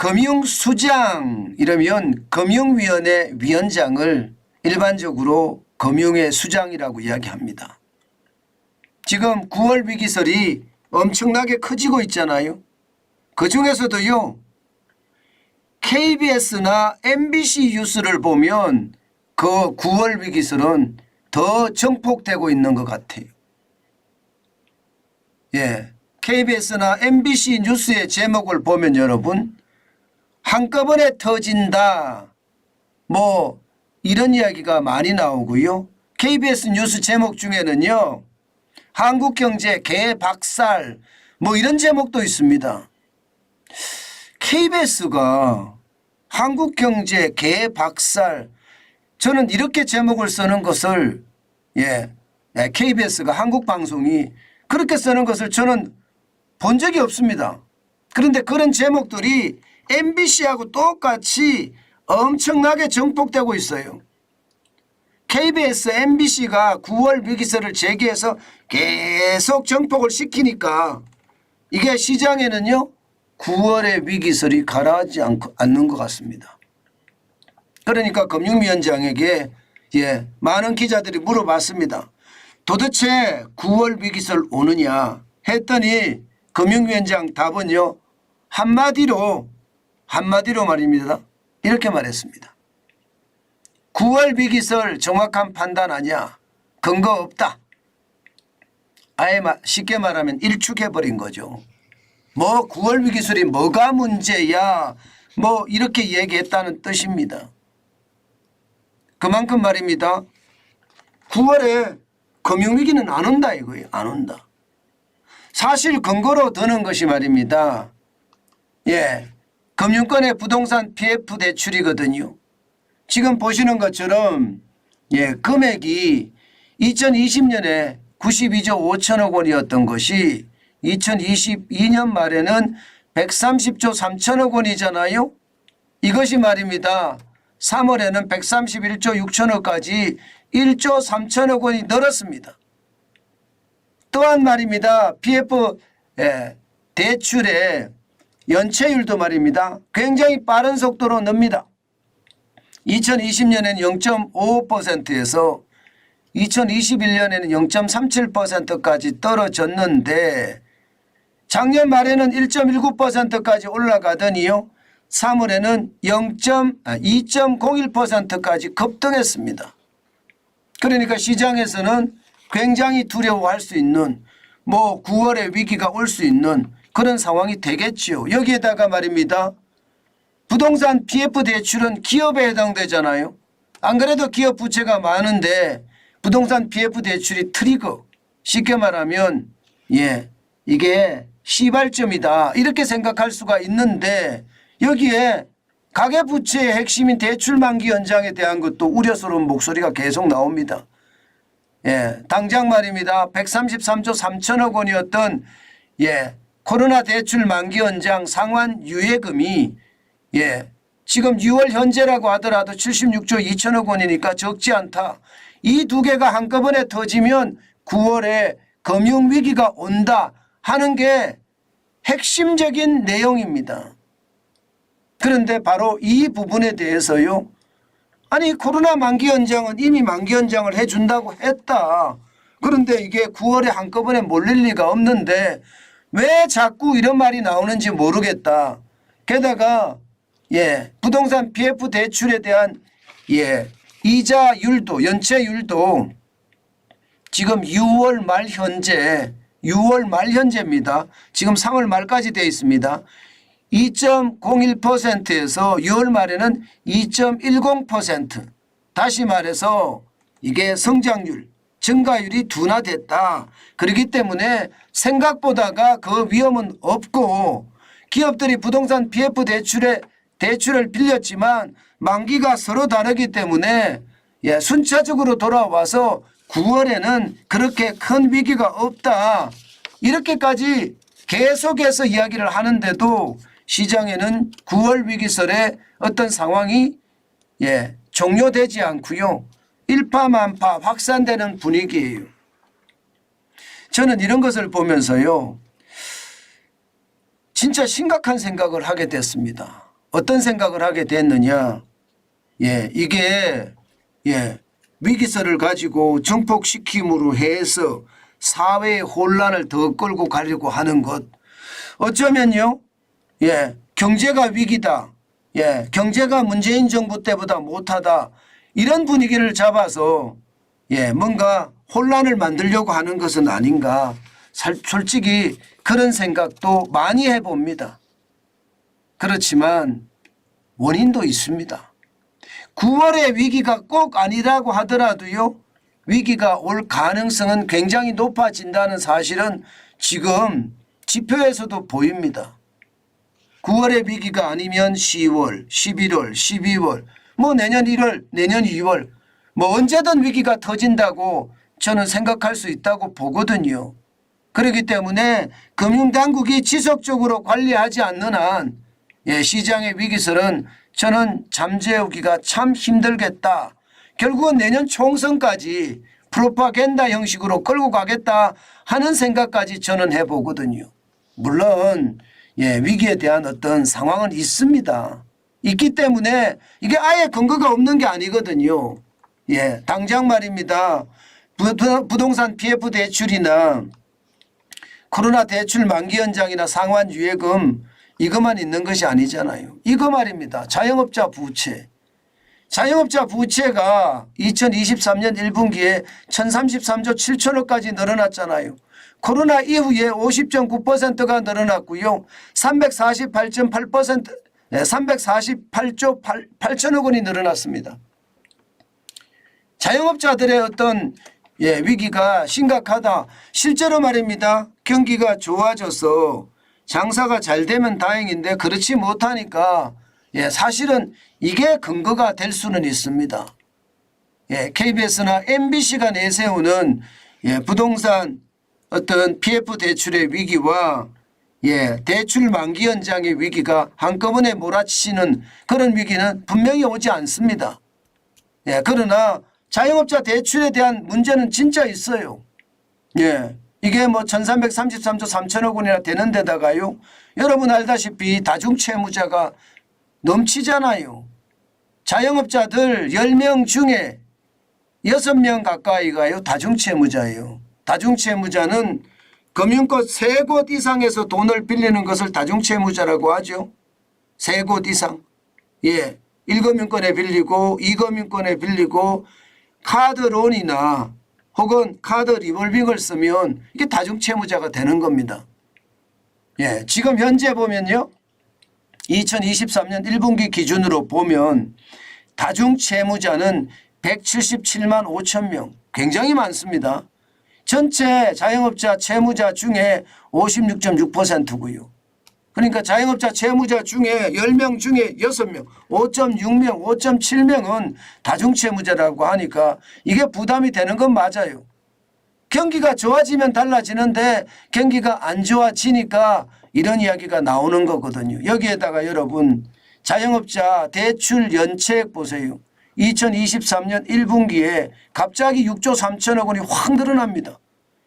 금융수장 이러면 금융위원회 위원장을 일반적으로 금융의 수장이라고 이야기합니다. 지금 9월 위기설이 엄청나게 커지고 있잖아요. 그중에서도요, KBS나 MBC 뉴스를 보면 그 9월 위기설은 더 증폭되고 있는 것 같아요. 예, KBS나 MBC 뉴스의 제목을 보면 여러분, 한꺼번에 터진다, 뭐 이런 이야기가 많이 나오고요. KBS 뉴스 제목 중에는요, 한국경제 개박살 뭐 이런 제목도 있습니다. KBS가 한국경제 개박살, 저는 이렇게 제목을 쓰는 것을 KBS가 한국방송이 그렇게 쓰는 것을 저는 본 적이 없습니다. 그런데 그런 제목들이 MBC하고 똑같이 엄청나게 증폭되고 있어요. KBS, MBC가 9월 위기설을 제기해서 계속 증폭을 시키니까 이게 시장에는요 9월의 위기설이 가라앉지 않는 것 같습니다. 그러니까 금융위원장에게 많은 기자들이 물어봤습니다. 도대체 9월 위기설 오느냐 했더니 금융위원장 답은요 한마디로 말입니다. 이렇게 말했습니다. 9월 위기설 정확한 판단 아니야. 근거 없다. 아예 쉽게 말하면 일축해버린 거죠. 뭐 9월 위기설이 뭐가 문제야 뭐 이렇게 얘기했다는 뜻입니다. 그만큼 말입니다. 9월에 금융위기는 안 온다 이거예요. 안 온다. 사실 근거로 드는 것이 말입니다. 금융권의 부동산 PF 대출이거든요. 지금 보시는 것처럼 금액이 2020년에 92조 5천억 원이었던 것이 2022년 말에는 130조 3천억 원이잖아요. 이것이 말입니다. 3월에는 131조 6천억까지 1조 3천억 원이 늘었습니다. 또한 말입니다. PF 대출의 연체율도 말입니다. 굉장히 빠른 속도로 늡니다. 2020년에는 0.55%에서 2021년에는 0.37%까지 떨어졌는데 작년 말에는 1.19%까지 올라가더니요 3월에는 2.01%까지 급등했습니다. 그러니까 시장에서는 굉장히 두려워할 수 있는 뭐 9월에 위기가 올 수 있는 그런 상황이 되겠지요. 여기에다가 말입니다. 부동산 PF 대출은 기업에 해당되잖아요. 안 그래도 기업 부채가 많은데 부동산 PF 대출이 트리거, 쉽게 말하면 이게 시발점이다 이렇게 생각할 수가 있는데 여기에 가계부채의 핵심인 대출 만기 연장에 대한 것도 우려스러운 목소리가 계속 나옵니다. 당장 말입니다. 133조 3천억 원이었던 코로나 대출 만기 연장 상환 유예금이 지금 6월 현재라고 하더라도 76조 2천억 원이니까 적지 않다. 이 두 개가 한꺼번에 터지면 9월에 금융위기가 온다 하는 게 핵심적인 내용입니다. 그런데 바로 이 부분에 대해서요. 아니 코로나 만기 연장은 이미 만기 연장을 해준다고 했다. 그런데 이게 9월에 한꺼번에 몰릴 리가 없는데 왜 자꾸 이런 말이 나오는지 모르겠다. 게다가 부동산 PF 대출에 대한 이자율도 연체율도 지금 6월 말 현재입니다. 지금 3월 말까지 되어 있습니다. 2.01%에서 6월 말에는 2.10%. 다시 말해서 이게 성장률, 증가율이 둔화됐다. 그렇기 때문에 생각보다가 그 위험은 없고 기업들이 부동산 PF 대출을 빌렸지만 만기가 서로 다르기 때문에 순차적으로 돌아와서 9월에는 그렇게 큰 위기가 없다. 이렇게까지 계속해서 이야기를 하는데도 시장에는 9월 위기설의 어떤 상황이 종료되지 않고요. 일파만파 확산되는 분위기예요. 저는 이런 것을 보면서요. 진짜 심각한 생각을 하게 됐습니다. 어떤 생각을 하게 됐느냐. 이게 위기설을 가지고 증폭시킴으로 해서 사회의 혼란을 더 끌고 가려고 하는 것. 어쩌면요. 경제가 위기다. 경제가 문재인 정부 때보다 못하다. 이런 분위기를 잡아서 뭔가 혼란을 만들려고 하는 것은 아닌가. 솔직히 그런 생각도 많이 해봅니다. 그렇지만 원인도 있습니다. 9월의 위기가 꼭 아니라고 하더라도요. 위기가 올 가능성은 굉장히 높아진다는 사실은 지금 지표에서도 보입니다. 9월의 위기가 아니면 10월, 11월, 12월, 뭐 내년 1월, 내년 2월 뭐 언제든 위기가 터진다고 저는 생각할 수 있다고 보거든요. 그렇기 때문에 금융당국이 지속적으로 관리하지 않는 한 시장의 위기설은 저는 잠재우기가 참 힘들겠다. 결국은 내년 총선까지 프로파간다 형식으로 끌고 가겠다 하는 생각까지 저는 해보거든요. 물론 위기에 대한 어떤 상황은 있습니다. 있기 때문에 이게 아예 근거가 없는 게 아니거든요. 당장 말입니다. 부동산 PF 대출이나 코로나 대출 만기 연장이나 상환 유예금 이것만 있는 것이 아니잖아요. 이거 말입니다. 자영업자 부채. 자영업자 부채가 2023년 1분기에 1033조 7천억까지 늘어났잖아요. 코로나 이후에 50.9%가 늘어났고요. 348.8%, 348조 8천억 원이 늘어났습니다. 자영업자들의 어떤 위기가 심각하다. 실제로 말입니다. 경기가 좋아져서 장사가 잘 되면 다행인데 그렇지 못하니까 사실은 이게 근거가 될 수는 있습니다. KBS나 MBC가 내세우는 부동산 어떤 PF 대출의 위기와 대출 만기 연장의 위기가 한꺼번에 몰아치는 그런 위기는 분명히 오지 않습니다. 그러나 자영업자 대출에 대한 문제는 진짜 있어요. 이게 뭐 1333조 3천억 원이나 되는 데다가요. 여러분 알다시피 다중채무자가 넘치잖아요. 자영업자들 10명 중에 6명 가까이가요 다중채무자예요. 다중채무자는 금융권 3곳 이상에서 돈을 빌리는 것을 다중채무자라고 하죠. 3곳 이상. 1금융권에 빌리고 2금융권에 빌리고 카드론이나 혹은 카드 리볼빙을 쓰면 이게 다중채무자가 되는 겁니다. 지금 현재 보면요. 2023년 1분기 기준으로 보면 다중채무자는 177만 5천 명. 굉장히 많습니다. 전체 자영업자 채무자 중에 56.6%고요. 그러니까 자영업자 채무자 중에 10명 중에 6명, 5.6명, 5.7명은 다중채무자라고 하니까 이게 부담이 되는 건 맞아요. 경기가 좋아지면 달라지는데 경기가 안 좋아지니까 이런 이야기가 나오는 거거든요. 여기에다가 여러분 자영업자 대출 연체액 보세요. 2023년 1분기에 갑자기 6조 3천억 원이 확 늘어납니다.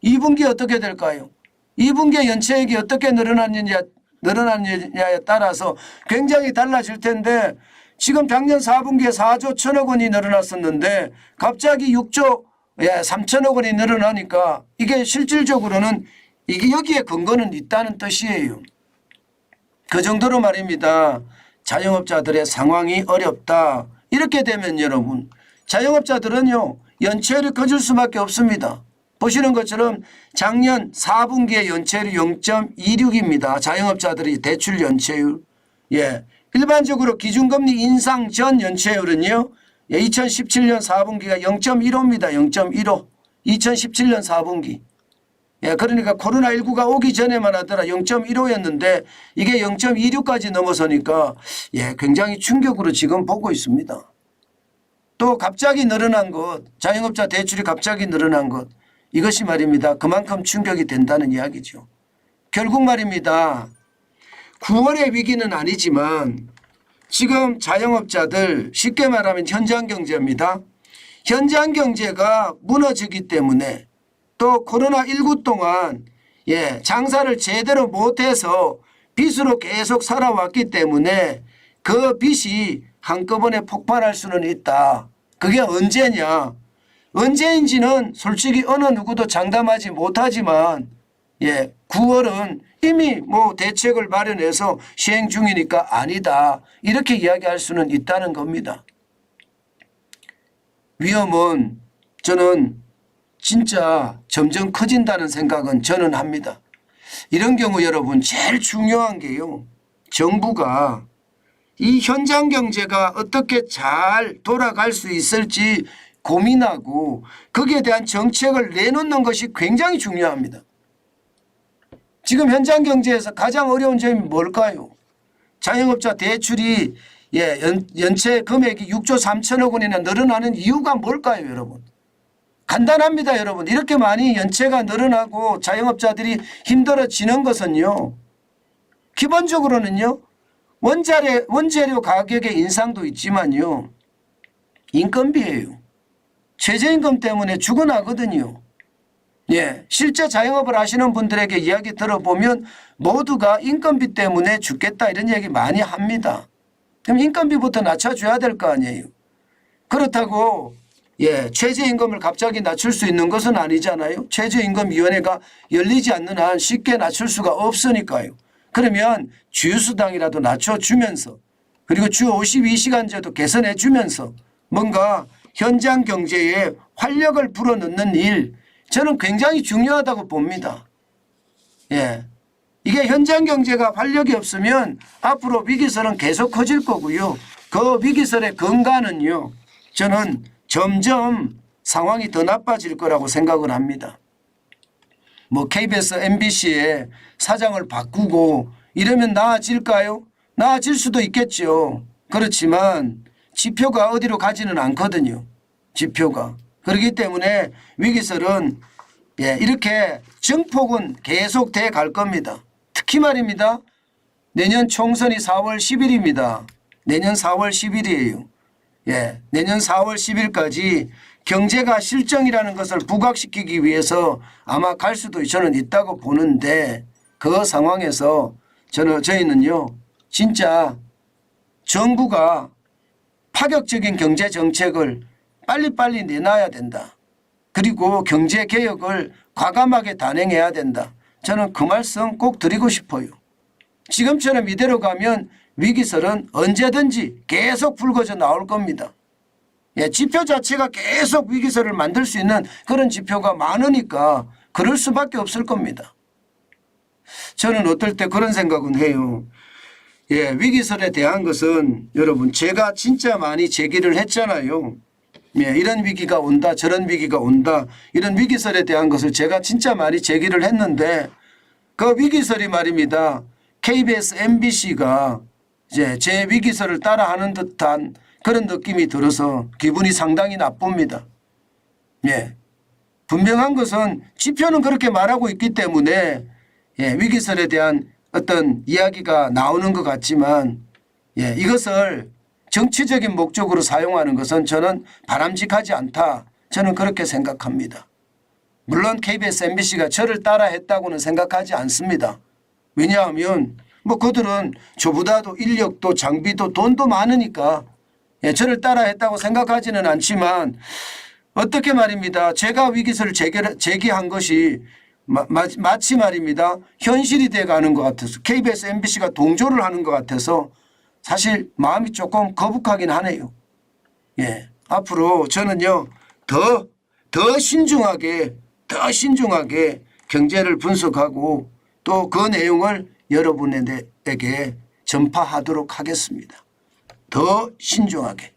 2분기에 어떻게 될까요? 2분기에 연체액이 어떻게 늘어났느냐에 따라서 굉장히 달라질 텐데 지금 작년 4분기에 4조 1천억 원이 늘어났었는데 갑자기 6조 3천억 원이 늘어나니까 이게 실질적으로는 이게 여기에 근거는 있다는 뜻이에요. 그 정도로 말입니다. 자영업자들의 상황이 어렵다. 이렇게 되면 여러분 자영업자들은요 연체율이 커질 수밖에 없습니다. 보시는 것처럼 작년 4분기의 연체율이 0.26입니다. 자영업자들이 대출 연체율. 일반적으로 기준금리 인상 전 연체율은요. 2017년 4분기가 0.15입니다. 0.15. 2017년 4분기. 그러니까 코로나19가 오기 전에만 하더라 0.15였는데 이게 0.26까지 넘어서니까 굉장히 충격으로 지금 보고 있습니다. 또 갑자기 늘어난 것, 자영업자 대출이 갑자기 늘어난 것 이것이 말입니다. 그만큼 충격이 된다는 이야기죠. 결국 말입니다. 9월의 위기는 아니지만 지금 자영업자들 쉽게 말하면 현장 경제입니다. 현장 경제가 무너지기 때문에 또 코로나19 동안 장사를 제대로 못해서 빚으로 계속 살아왔기 때문에 그 빚이 한꺼번에 폭발할 수는 있다. 그게 언제냐? 언제인지는 솔직히 어느 누구도 장담하지 못하지만 9월은 이미 뭐 대책을 마련해서 시행 중이니까 아니다. 이렇게 이야기할 수는 있다는 겁니다. 위험은 저는 진짜 점점 커진다는 생각은 저는 합니다. 이런 경우 여러분 제일 중요한 게요. 정부가 이 현장 경제가 어떻게 잘 돌아갈 수 있을지 고민하고 거기에 대한 정책을 내놓는 것이 굉장히 중요합니다. 지금 현장 경제에서 가장 어려운 점이 뭘까요? 자영업자 대출이 연체 금액이 6조 3천억 원이나 늘어나는 이유가 뭘까요, 여러분? 간단합니다, 여러분. 이렇게 많이 연체가 늘어나고 자영업자들이 힘들어지는 것은요. 기본적으로는요. 원재료 가격의 인상도 있지만요. 인건비예요. 최저임금 때문에 죽어나거든요. 실제 자영업을 하시는 분들에게 이야기 들어보면 모두가 인건비 때문에 죽겠다 이런 얘기 많이 합니다. 그럼 인건비부터 낮춰줘야 될 거 아니에요. 그렇다고 최저임금을 갑자기 낮출 수 있는 것은 아니잖아요. 최저임금위원회가 열리지 않는 한 쉽게 낮출 수가 없으니까요. 그러면 주휴수당이라도 낮춰주면서 그리고 주 52시간제도 개선해 주면서 뭔가 현장 경제에 활력을 불어넣는 일 저는 굉장히 중요하다고 봅니다. 이게 현장 경제가 활력이 없으면 앞으로 위기설은 계속 커질 거고요. 그 위기설의 근간은요. 저는 점점 상황이 더 나빠질 거라고 생각을 합니다. 뭐 KBS, MBC의 사장을 바꾸고 이러면 나아질까요? 나아질 수도 있겠죠. 그렇지만 지표가 어디로 가지는 않거든요. 지표가. 그렇기 때문에 위기설은 이렇게 증폭은 계속 돼 갈 겁니다. 특히 말입니다. 내년 총선이 4월 10일입니다. 내년 4월 10일이에요. 내년 4월 10일까지 경제가 실정이라는 것을 부각시키기 위해서 아마 갈 수도 저는 있다고 보는데 그 상황에서 저희는요 진짜 정부가 파격적인 경제 정책을 빨리빨리 내놔야 된다. 그리고 경제 개혁을 과감하게 단행해야 된다. 저는 그 말씀 꼭 드리고 싶어요. 지금처럼 이대로 가면 위기설은 언제든지 계속 불거져 나올 겁니다. 지표 자체가 계속 위기설을 만들 수 있는 그런 지표가 많으니까 그럴 수밖에 없을 겁니다. 저는 어떨 때 그런 생각은 해요. 위기설에 대한 것은 여러분 제가 진짜 많이 제기를 했잖아요. 이런 위기가 온다 저런 위기가 온다 이런 위기설에 대한 것을 제가 진짜 많이 제기를 했는데 그 위기설이 말입니다. KBS, MBC가 이제 제 위기설을 따라하는 듯한 그런 느낌이 들어서 기분이 상당히 나쁩니다. 분명한 것은 지표는 그렇게 말하고 있기 때문에 위기설에 대한 어떤 이야기가 나오는 것 같지만 이것을 정치적인 목적으로 사용하는 것은 저는 바람직하지 않다. 저는 그렇게 생각합니다. 물론 KBS, MBC가 저를 따라 했다고는 생각하지 않습니다. 왜냐하면 뭐 그들은 저보다도 인력도 장비도 돈도 많으니까 저를 따라 했다고 생각하지는 않지만 어떻게 말입니다. 제가 위기설을 제기한 것이 마치 말입니다. 현실이 돼가는 것 같아서 KBS, MBC가 동조를 하는 것 같아서 사실 마음이 조금 거북하긴 하네요. 앞으로 저는요 더 신중하게 경제를 분석하고 또 그 내용을 여러분에게 전파하도록 하겠습니다. 더 신중하게.